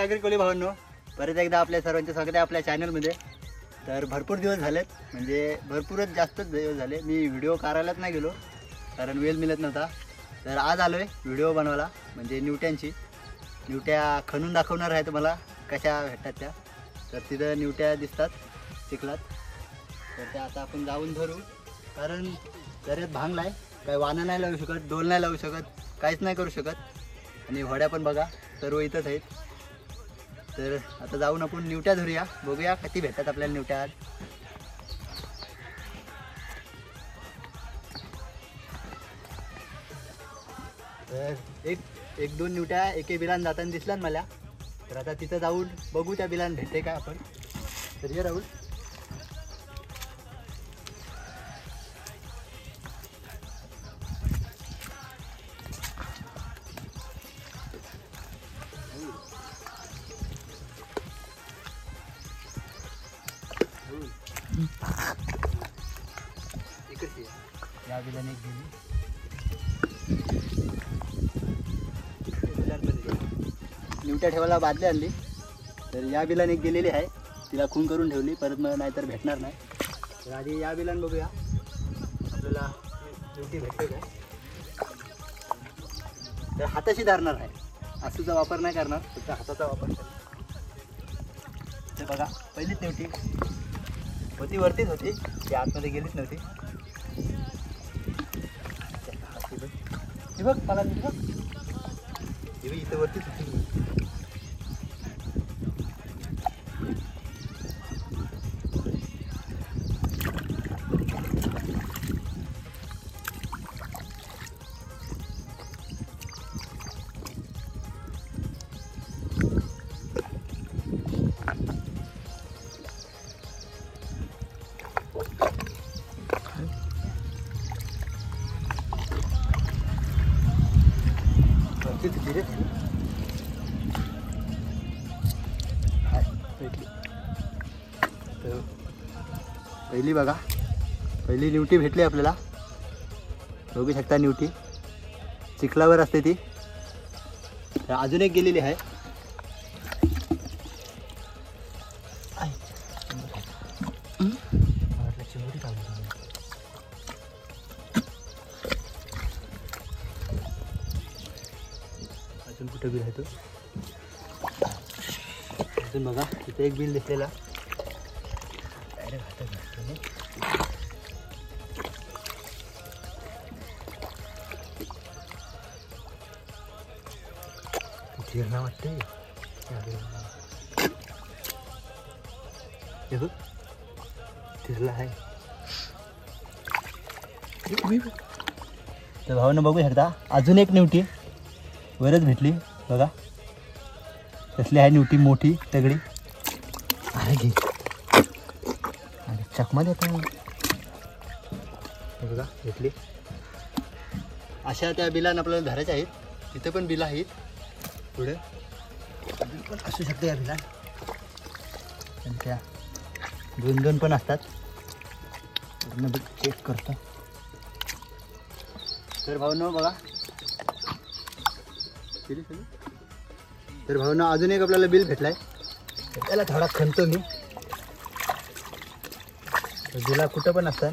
सागर कोळी भावांनो, परत एकदा आपल्या सर्वांचे स्वागत आहे आपल्या चॅनलमध्ये. तर भरपूर दिवस झालेत, म्हणजे भरपूरच जास्तच दिवस झाले मी व्हिडिओ करायलाच नाही गेलो, कारण वेळ मिळत नव्हता. तर आज आलो आहे व्हिडिओ बनवायला, म्हणजे निवट्या खणून दाखवणार आहे तुम्हाला कशा भेटतात त्या. तर तिथं निवट्या दिसतात चिखलात, तर त्या आता आपण जाऊन धरू. कारण दर्यात भांगलाय, काही वाना नाही लावू शकत, डोल नाही लावू शकत, काहीच नाही करू शकत. आणि होड्या पण बघा सर्व इथंच आहेत. तर आता जाऊन आपण निवट्या धरूया, बघूया किती भेटतात आपल्याला निवट्या आज. तर एक दोन निवट्या एके बिलान जाताना दिसल्या मला. तर आता तिथं जाऊन बघू त्या बिलान भेटते का आपण. तर ये राहुल. या बिलाने एक गेली, निवट्या ठेवायला बादली आणली. तर या बिलाने एक गेलेली आहे, तिला खून करून ठेवली, परत मग नाहीतर भेटणार नाही. तर आधी या बिलान बघूया आपल्याला निवटी भेटते का. तर हाताशी धरणार आहे, आसूचा वापर नाही करणार, फक्त हाताचा वापर करणार. ते बघा पहिलीच निवटी होती, वरतीच होती, ती आतमध्ये गेलीच नव्हती. हे बघ मला बघ, हे इथं वरतीच होती. पहिली बघा, पहिली निवटी भेटली आपल्याला. बघू शकता निवटी चिखलावर असते ती. अजून एक गेलेली आहे. अजून कुठं बिल आहे तो, अजून बघा तिथे एक बिल दिसलेला. फिरणं वाटते फिरला आहे. तर भावानं बघू शकता अजून एक निवटी वरच भेटली बघा. कसली आहे निवटी, मोठी तगडी आहे घे. अरे चकमा देता बघा भेटली. अशा त्या बिलान आपल्याला धरायच्या आहेत. तिथे पण बिलं आहेत पुढे, पण असू शकते या बिलान. आणि त्या दोन दोन पण असतात. पूर्ण चेक करतो. तर भाऊंनो बघा, तर भाऊंनो अजून एक आपल्याला बिल भेटलाय. त्याला थोडा खणतो मी. तर बिला कुठं पण असतात.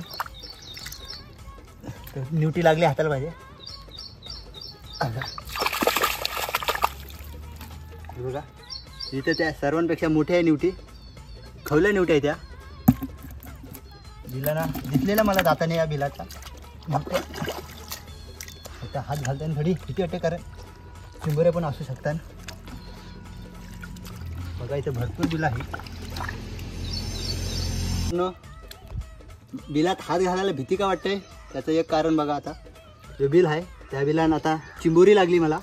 तर निवटी लागली हाताला पाहिजे. बघा इथे त्या सर्वांपेक्षा मोठ्या आहे निवटी, खवल्या निवट्या आहे त्या. बिलाना दिसलेला मला जाताना या बिलाचा. आता हात घालताना थोडी किती वाटते, कारण चिंबोऱ्या पण असू शकतात. बघा इथं भरपूर बिलं आहे. बिलात हात घालायला भीती का वाटते, त्याचं एक कारण बघा. आता जे बिल आहे त्या बिलानं आता चिंबोरी लागली, मला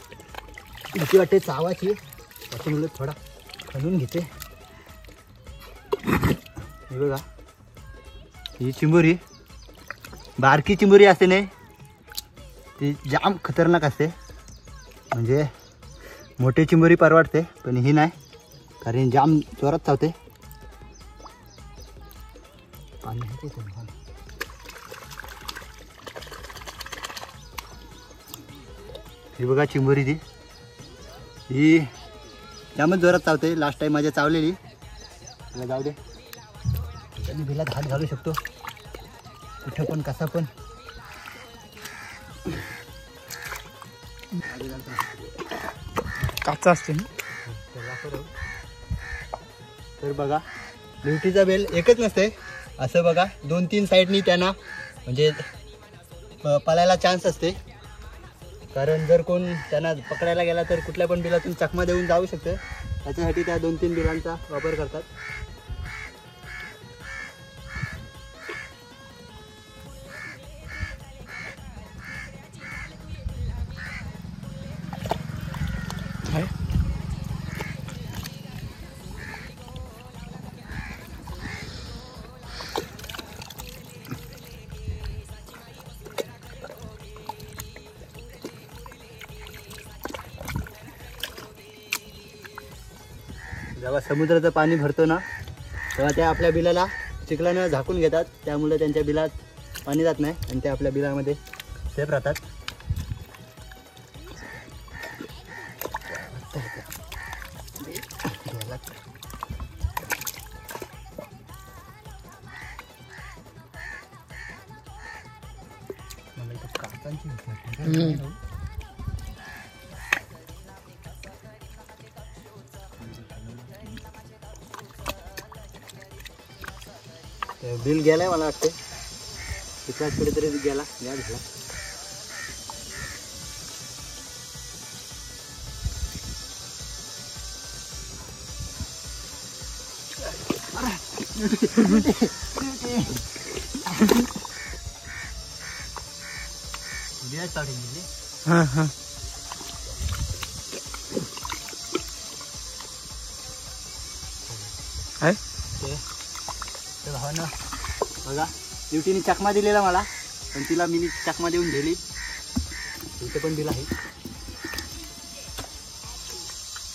भीती वाटते चावाची. त्याच्यामुळे थोडा खणून घेते. हे बघा ही चिंबोरी, बारकी चिंबोरी असते नाही, ती जाम खतरनाक असते. म्हणजे मोठी चिंबोरी परवडते, पण ही नाही, कारण जाम जोरात चावते. पाणी ही बघा चिंबोरी, ती ही त्यामुळे जोरात चावते. लास्ट टाइम माझ्या चावलेली. तुला जाऊ दे. मी बिलात हात घालू शकतो कुठं पण कसा पण. काचा असते. तर बघा लिवटीचा बेल एकच नसते. असं बघा 2-3 साईडनी त्यांना म्हणजे पळायला चान्स असते. कारण जर कोण त्यांना पकडायला गेला तर कुठल्या पण बिलातून चकमा देऊन जाऊ शकतं. त्याच्यासाठी त्या 2-3 बिलांचा वापर करतात. जेव्हा समुद्राचं पाणी भरतो ना तेव्हा त्या आपल्या बिलाला चिखलानं झाकून घेतात. त्यामुळे त्यांच्या बिलात पाणी जात नाही आणि ते आपल्या बिलामध्ये सेफ राहतात. बिल गेलाय मला वाटते. तिथल्याच कुठेतरी गेला या झाला. हां हां आहे ते भावानं बघा लिवटीने चकमा दिलेला मला. पण तिला मी चकमा देऊन दिली. इथे पण दिला आहे.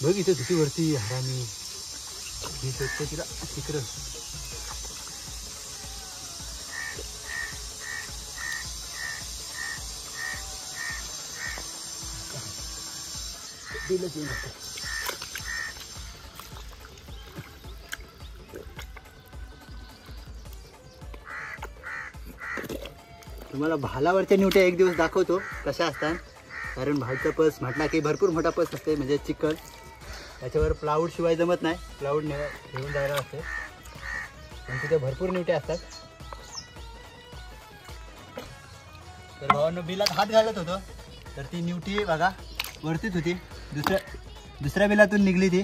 बघ इथे धुतीवरती हरामी तिला तिकडं. तुम्हाला भालावरच्या निवट्या एक दिवस दाखवतो कशा असतात. कारण भालचा पस म्हटला की भरपूर मोठा पस असते म्हणजे चिकन. त्याच्यावर प्लाऊड शिवाय जमत नाही. प्लाऊड घेऊन जायला असते. पण तिथे भरपूर निवट्या असतात. तर भावांनो बिलात हात घालत होतो तर ती निवटी बघा वरतीच होती. दुसऱ्या बिलातून निघली ती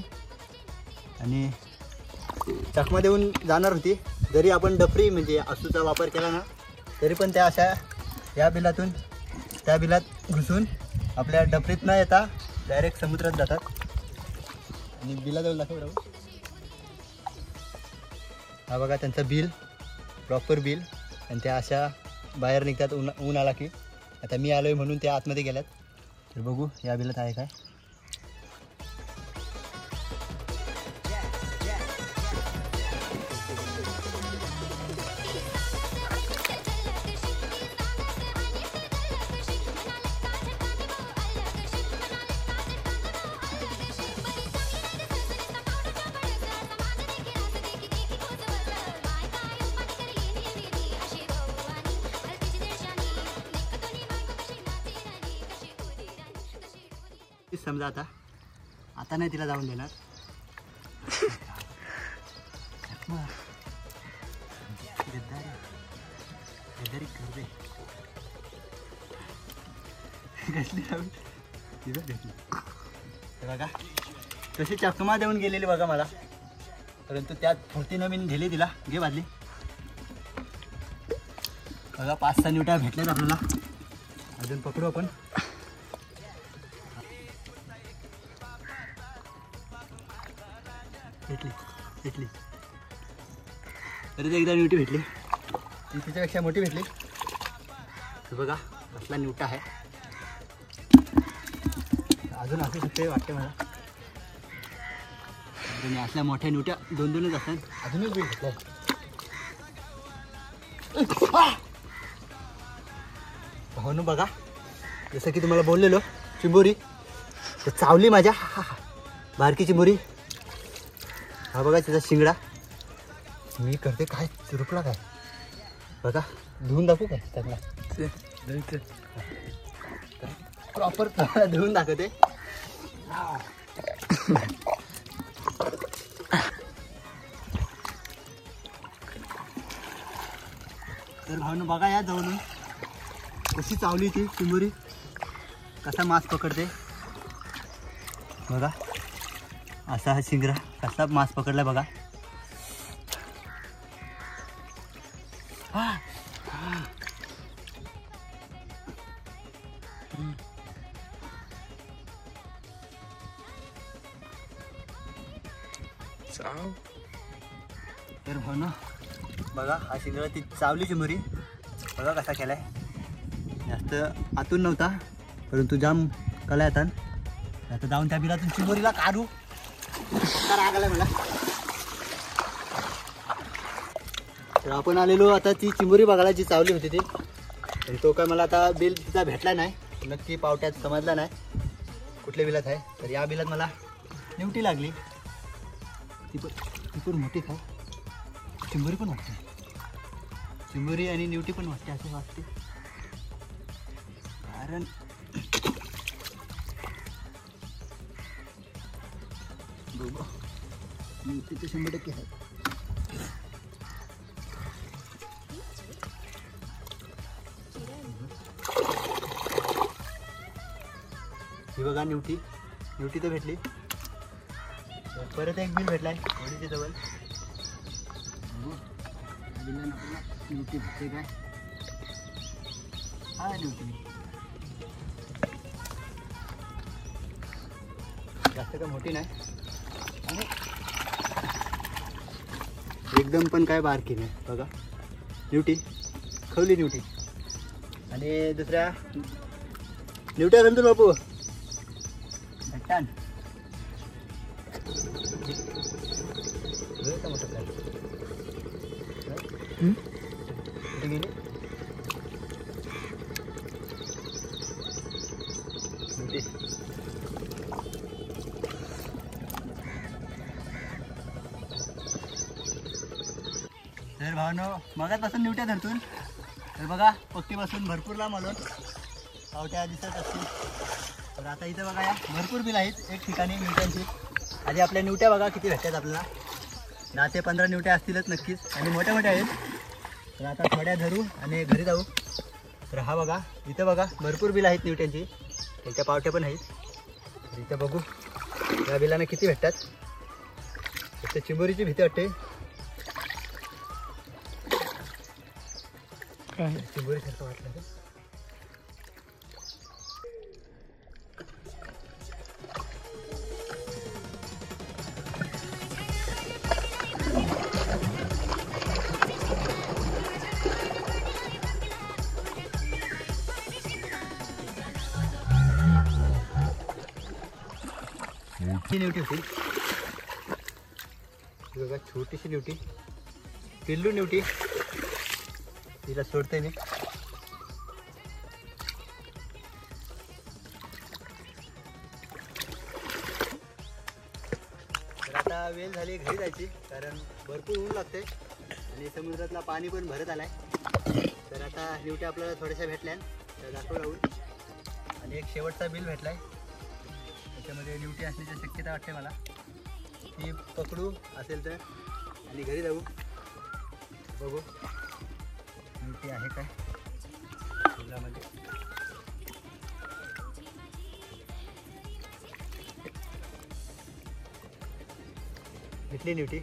आणि चकमा देऊन जाणार होती. जरी आपण डफरी म्हणजे आसूचा वापर केला ना तरी पण त्या अशा या बिलातून त्या बिलात घुसून आपल्या डफरीत न येता डायरेक्ट समुद्रात जातात. आणि बिलाजवळ दाखव. हा बघा त्यांचं बिल प्रॉपर बिल. आणि त्या अशा बाहेर निघतात ऊन आला की. आता मी आलो आहे म्हणून त्या आतमध्ये गेल्यात. तर बघू या बिलात आहे काय. समजा आता नाही तिला जाऊन देणार. बघा कशी चकमा देऊन गेलेली बघा मला. परंतु त्यात फुर्तीनं मी दिली तिला. घे बादली. बघा 5-6 निवट्या भेटल्यात आपल्याला. अजून पकडू आपण. भेटली तरी एकदा निवटी भेटली. ती तिच्यापेक्षा मोठी भेटली. तर बघा असला निवटा आहे. अजून असू शकते वाटते मला. असल्या मोठ्या निवट्या 2-2च असतात. अजूनच बिल भेटलं. भावांनो बघा जसं की तुम्हाला बोललेलो चिंबोरी तर चावली माझ्या. बारकी चिमुरी. हा बघा त्याचा शिंगडा. मी करते काय रुपला काय बघा. धुवून दाखवू काय चांगला प्रॉपर धुवून दाखवते. तर भावनं बघा या जवळून कशी चावली ती चिमुरी, कसा मांस पकडते बघा. असा हा शिंगरा कसा मांस पकडला बघा. तर भावना बघा हा शिंगरा ती चावली चिमुरी बघा कसा केलाय. जास्त आतून नव्हता परंतु जाम कला येतात. आता जाऊन त्या बिलातून चिमुरीला काढू. तर राग आलाय मला. तर आपण आलेलो आता ती चिमुरी बघायला जी चावली होती ती. आणि तो काय मला आता बिल तिचा भेटला नाही, नक्की पावट्यात समजला नाही कुठल्या बिलात आहे. तर या बिलात मला निवटी लागली. ती पण मोठी काय चिंबोरी पण वाटते. चिंबोरी आणि निवटी पण वाटते असं वाटते. कारण निवटी तर 100% आहे. ही बघा निवटी तर भेटली. परत एक बिल भेटलाय होडीच्या जवळ. निवटी भेटते काय. हा निवटी जास्त काय मोठी नाही आणि एकदम पण काय बारकी नाही बघा. निवटी खवली निवटी. आणि दुसऱ्या निवट्या घालतो बापू भेटतान. तर भावनो मगाचपासून निवट्या धरतून तर बघा पक्कीपासून भरपूर लांब आलो. पावट्या दिसत असतील. तर आता इथं बघा या भरपूर बिल आहेत एक ठिकाणी निवट्यांची. आधी आपल्या निवट्या बघा किती भेटतात आपल्याला. 10 ते 15 निवट्या असतीलच नक्कीच आणि मोठ्या मोठ्या आहेत. तर आता थोड्या धरू आणि घरी जाऊ. तर हा बघा इथं बघा भरपूर बिल आहेत निवट्यांची. त्यांच्या पावट्या पण आहेत. तर इथं बघू या बिलांना किती भेटतात. फक्त चिंबोरीची भीती वाटते. चिंबोरी सारखं वाटलं का. मोठी निवटी होती बघा. छोटीशी निवटी पिल्लू निवटी. तिला सोडते मी. तर आता वेळ झाली घरी जायची कारण भरपूर ऊन लागते आणि समुद्रातला पाणी पण भरत आलाय. तर आता निवट्या आपल्याला थोड्याशा भेटल्या तर दाखव राहून. आणि एक शेवटचा बिल भेटलाय. त्याच्यामध्ये निवटी असण्याची शक्यता वाटते मला. ती पकडू असेल तर आणि घरी जाऊ बघू निवटी आहे काय फुलामध्ये. भेटली निवटी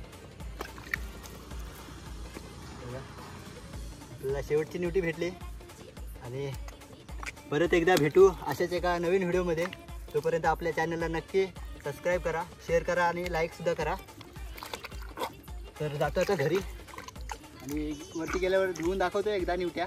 आपल्याला. शेवटची निवटी भेटली. आणि परत एकदा भेटू अशाच एका नवीन व्हिडिओमध्ये. तोपर्यंत आपल्या चॅनलला नक्की सबस्क्राईब करा, शेअर करा आणि लाईकसुद्धा करा. तर जातो आता घरी आणि वरती गेल्यावर धुवून दाखवतो एकदा निवट्या.